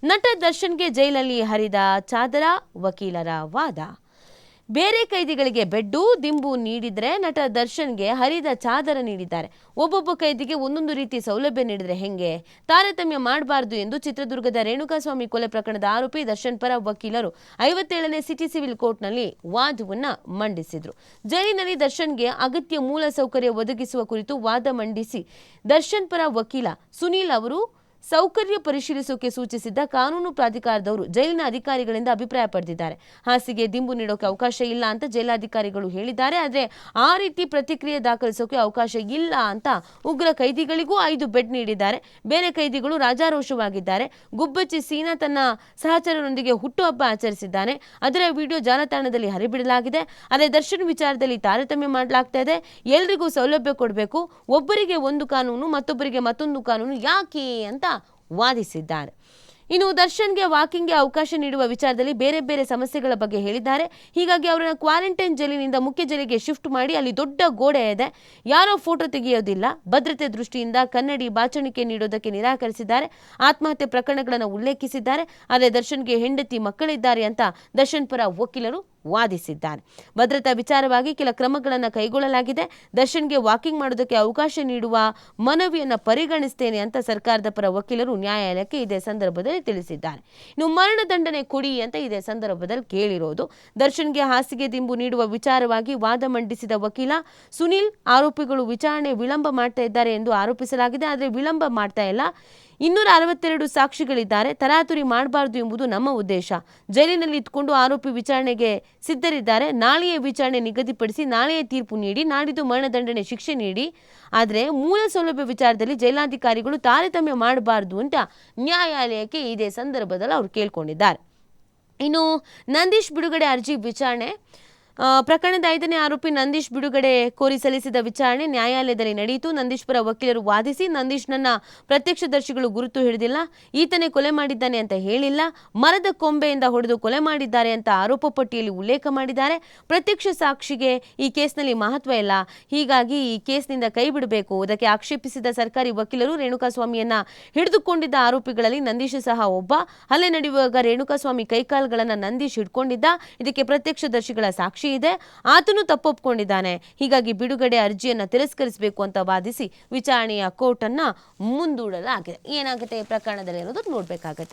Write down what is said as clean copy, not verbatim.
ನಟ ದರ್ಶನ್ಗೆ ಜೈಲಲ್ಲಿ ಹರಿದ ಚಾದರ, ವಕೀಲರ ವಾದ. ಬೇರೆ ಕೈದಿಗಳಿಗೆ ಬೆಡ್ಡು, ದಿಂಬು ನೀಡಿದ್ರೆ ನಟ ದರ್ಶನ್ಗೆ ಹರಿದ ಚಾದರ ನೀಡಿದ್ದಾರೆ. ಒಬ್ಬೊಬ್ಬ ಕೈದಿಗೆ ಒಂದೊಂದು ರೀತಿ ಸೌಲಭ್ಯ ನೀಡಿದ್ರೆ ಹೆಂಗೆ? ತಾರತಮ್ಯ ಮಾಡಬಾರದು ಎಂದು ಚಿತ್ರದುರ್ಗದ ರೇಣುಕಾಸ್ವಾಮಿ ಕೊಲೆ ಪ್ರಕರಣದ ಆರೋಪಿ ದರ್ಶನ್ ಪರ ವಕೀಲರು 57ನೇ ಸಿಟಿ ಸಿವಿಲ್ ಕೋರ್ಟ್ನಲ್ಲಿ ವಾದವನ್ನ ಮಂಡಿಸಿದ್ರು. ಜೈಲಿನಲ್ಲಿ ದರ್ಶನ್ಗೆ ಅಗತ್ಯ ಮೂಲ ಸೌಕರ್ಯ ಒದಗಿಸುವ ಕುರಿತು ವಾದ ಮಂಡಿಸಿ ದರ್ಶನ್ ಪರ ವಕೀಲ ಸುನೀಲ್ ಅವರು ಸೌಕರ್ಯ ಪರಿಶೀಲಿಸೋಕೆ ಸೂಚಿಸಿದ್ದ ಕಾನೂನು ಪ್ರಾಧಿಕಾರದವರು ಜೈಲಿನ ಅಧಿಕಾರಿಗಳಿಂದ ಅಭಿಪ್ರಾಯ ಪಡೆದಿದ್ದಾರೆ. ಹಾಸಿಗೆ, ದಿಂಬು ನೀಡೋಕೆ ಅವಕಾಶ ಇಲ್ಲ ಅಂತ ಜೈಲಾಧಿಕಾರಿಗಳು ಹೇಳಿದ್ದಾರೆ. ಆದರೆ ಆ ರೀತಿ ಪ್ರತಿಕ್ರಿಯೆ ದಾಖಲಿಸೋಕೆ ಅವಕಾಶ ಇಲ್ಲ ಅಂತ ಉಗ್ರ ಕೈದಿಗಳಿಗೂ 5 ಬೆಡ್ ನೀಡಿದ್ದಾರೆ. ಬೇರೆ ಕೈದಿಗಳು ರಾಜಾರೋಷವಾಗಿದ್ದಾರೆ. ಗುಬ್ಬಚ್ಚಿ ಸೀನಾ ತನ್ನ ಸಹಚರರೊಂದಿಗೆ ಹುಟ್ಟುಹಬ್ಬ ಆಚರಿಸಿದ್ದಾನೆ. ಅದರ ವಿಡಿಯೋ ಜಾಲತಾಣದಲ್ಲಿ ಹರಿಬಿಡಲಾಗಿದೆ. ಆದರೆ ದರ್ಶನ್ ವಿಚಾರದಲ್ಲಿ ತಾರತಮ್ಯ ಮಾಡಲಾಗ್ತಾ ಇದೆ. ಎಲ್ರಿಗೂ ಸೌಲಭ್ಯ ಕೊಡಬೇಕು, ಒಬ್ಬರಿಗೆ ಒಂದು ಕಾನೂನು ಮತ್ತೊಬ್ಬರಿಗೆ ಮತ್ತೊಂದು ಕಾನೂನು ಯಾಕೆ ಅಂತ ವಾದಿಸಿದ್ದಾರೆ. ಇನ್ನು ದರ್ಶನ್ಗೆ ವಾಕಿಂಗ್ಗೆ ಅವಕಾಶ ನೀಡುವ ವಿಚಾರದಲ್ಲಿ ಬೇರೆ ಬೇರೆ ಸಮಸ್ಯೆಗಳ ಬಗ್ಗೆ ಹೇಳಿದ್ದಾರೆ. ಹೀಗಾಗಿ ಅವರನ್ನು ಕ್ವಾರಂಟೈನ್ ಜೈಲಿನಿಂದ ಮುಖ್ಯ ಜೈಲಿಗೆ ಶಿಫ್ಟ್ ಮಾಡಿ ಅಲ್ಲಿ ದೊಡ್ಡ ಗೋಡೆ ಇದೆ, ಯಾರೋ ಫೋಟೋ ತೆಗೆಯೋದಿಲ್ಲ, ಭದ್ರತೆ ದೃಷ್ಟಿಯಿಂದ ಕನ್ನಡಿ ಬಾಚಣಿಕೆ ನೀಡೋದಕ್ಕೆ ನಿರಾಕರಿಸಿದ್ದಾರೆ. ಆತ್ಮಹತ್ಯೆ ಪ್ರಕರಣಗಳನ್ನು ಉಲ್ಲೇಖಿಸಿದ್ದಾರೆ. ಆದರೆ ದರ್ಶನ್ಗೆ ಹೆಂಡತಿ ಮಕ್ಕಳಿದ್ದಾರೆ ಅಂತ ದರ್ಶನ್ ಪರ ವಕೀಲರು ವಾದಿಸಿದ್ದಾರೆ. ಭದ್ರತಾ ವಿಚಾರವಾಗಿ ಕೆಲ ಕ್ರಮಗಳನ್ನು ಕೈಗೊಳ್ಳಲಾಗಿದೆ. ದರ್ಶನ್ಗೆ ವಾಕಿಂಗ್ ಮಾಡೋದಕ್ಕೆ ಅವಕಾಶ ನೀಡುವ ಮನವಿಯನ್ನು ಪರಿಗಣಿಸ್ತೇನೆ ಅಂತ ಸರ್ಕಾರದ ಪರ ವಕೀಲರು ನ್ಯಾಯಾಲಯಕ್ಕೆ ಇದೇ ಸಂದರ್ಭದಲ್ಲಿ ತಿಳಿಸಿದ್ದಾರೆ. ಇನ್ನು ಮರಣದಂಡನೆ ಕೊಡಿ ಅಂತ ಇದೇ ಸಂದರ್ಭದಲ್ಲಿ ಕೇಳಿರೋದು. ದರ್ಶನ್ಗೆ ಹಾಸಿಗೆ, ದಿಂಬು ನೀಡುವ ವಿಚಾರವಾಗಿ ವಾದ ಮಂಡಿಸಿದ ವಕೀಲ ಸುನೀಲ್, ಆರೋಪಿಗಳು ವಿಚಾರಣೆ ವಿಳಂಬ ಮಾಡ್ತಾ ಇದ್ದಾರೆ ಎಂದು ಆರೋಪಿಸಲಾಗಿದೆ. ಆದರೆ ವಿಳಂಬ ಮಾಡ್ತಾ ಇಲ್ಲ. 262 ಸಾಕ್ಷಿಗಳಿದ್ದಾರೆ. ತರಾತುರಿ ಮಾಡಬಾರದು ಎಂಬುದು ನಮ್ಮ ಉದ್ದೇಶ. ಜೈಲಿನಲ್ಲಿ ಇದ್ದುಕೊಂಡು ಆರೋಪಿ ವಿಚಾರಣೆಗೆ ಸಿದ್ಧರಿದ್ದಾರೆ. ನಾಳೆಯೇ ವಿಚಾರಣೆ ನಿಗದಿಪಡಿಸಿ ನಾಳೆಯೇ ತೀರ್ಪು ನೀಡಿ ನಾಡಿದ್ದು ಮರಣದಂಡನೆ ಶಿಕ್ಷೆ ನೀಡಿ. ಆದರೆ ಮೂಲ ಸೌಲಭ್ಯ ವಿಚಾರದಲ್ಲಿ ಜೈಲಾಧಿಕಾರಿಗಳು ತಾರತಮ್ಯ ಮಾಡಬಾರದು ಅಂತ ನ್ಯಾಯಾಲಯಕ್ಕೆ ಇದೇ ಸಂದರ್ಭದಲ್ಲಿ ಅವರು ಕೇಳ್ಕೊಂಡಿದ್ದಾರೆ. ಇನ್ನು ನಂದೀಶ್ ಬಿಡುಗಡೆ ಅರ್ಜಿ ವಿಚಾರಣೆ ಪ್ರಕರಣದ 5ನೇ ಆರೋಪಿ ನಂದೀಶ್ ಬಿಡುಗಡೆ ಕೋರಿ ಸಲ್ಲಿಸಿದ ವಿಚಾರಣೆ ನ್ಯಾಯಾಲಯದಲ್ಲಿ ನಡೆಯಿತು. ನಂದೀಶ್ ಪರ ವಕೀಲರು ವಾದಿಸಿ, ನಂದೀಶ್ನನ್ನ ಪ್ರತ್ಯಕ್ಷದರ್ಶಿಗಳು ಗುರುತು ಹಿಡಿದಿಲ್ಲ, ಈತನೇ ಕೊಲೆ ಮಾಡಿದ್ದಾನೆ ಅಂತ ಹೇಳಿಲ್ಲ, ಮರದ ಕೊಂಬೆಯಿಂದ ಹೊಡೆದು ಕೊಲೆ ಮಾಡಿದ್ದಾರೆ ಅಂತ ಆರೋಪ ಪಟ್ಟಿಯಲ್ಲಿ ಉಲ್ಲೇಖ ಮಾಡಿದ್ದಾರೆ. ಪ್ರತ್ಯಕ್ಷ ಸಾಕ್ಷಿಗೆ ಈ ಕೇಸ್ನಲ್ಲಿ ಮಹತ್ವ ಇಲ್ಲ, ಹೀಗಾಗಿ ಈ ಕೇಸ್ನಿಂದ ಕೈ ಬಿಡಬೇಕು. ಇದಕ್ಕೆ ಆಕ್ಷೇಪಿಸಿದ ಸರ್ಕಾರಿ ವಕೀಲರು ರೇಣುಕಾಸ್ವಾಮಿಯನ್ನ ಹಿಡಿದುಕೊಂಡಿದ್ದ ಆರೋಪಿಗಳಲ್ಲಿ ನಂದೀಶ್ ಸಹ ಒಬ್ಬ. ಹಲ್ಲೆ ನಡೆಯುವಾಗ ರೇಣುಕಾಸ್ವಾಮಿ ಕೈಕಾಲುಗಳನ್ನು ನಂದೀಶ್ ಹಿಡ್ಕೊಂಡಿದ್ದ. ಇದಕ್ಕೆ ಪ್ರತ್ಯಕ್ಷದರ್ಶಿಗಳ ಸಾಕ್ಷಿ ಇದೆ, ಆತನು ತಪ್ಪೊಪ್ಪಿಕೊಂಡಿದ್ದಾನೆ. ಹೀಗಾಗಿ ಬಿಡುಗಡೆ ಅರ್ಜಿಯನ್ನು ತಿರಸ್ಕರಿಸಬೇಕು ಅಂತ ವಾದಿಸಿ ವಿಚಾರಣೆಯ ಕೋರ್ಟ್ ಅನ್ನ ಮುಂದೂಡಲಾಗಿದೆ. ಏನಾಗುತ್ತೆ ಈ ಪ್ರಕರಣದಲ್ಲಿ ಅನ್ನೋದು ನೋಡ್ಬೇಕಾಗತ್ತೆ.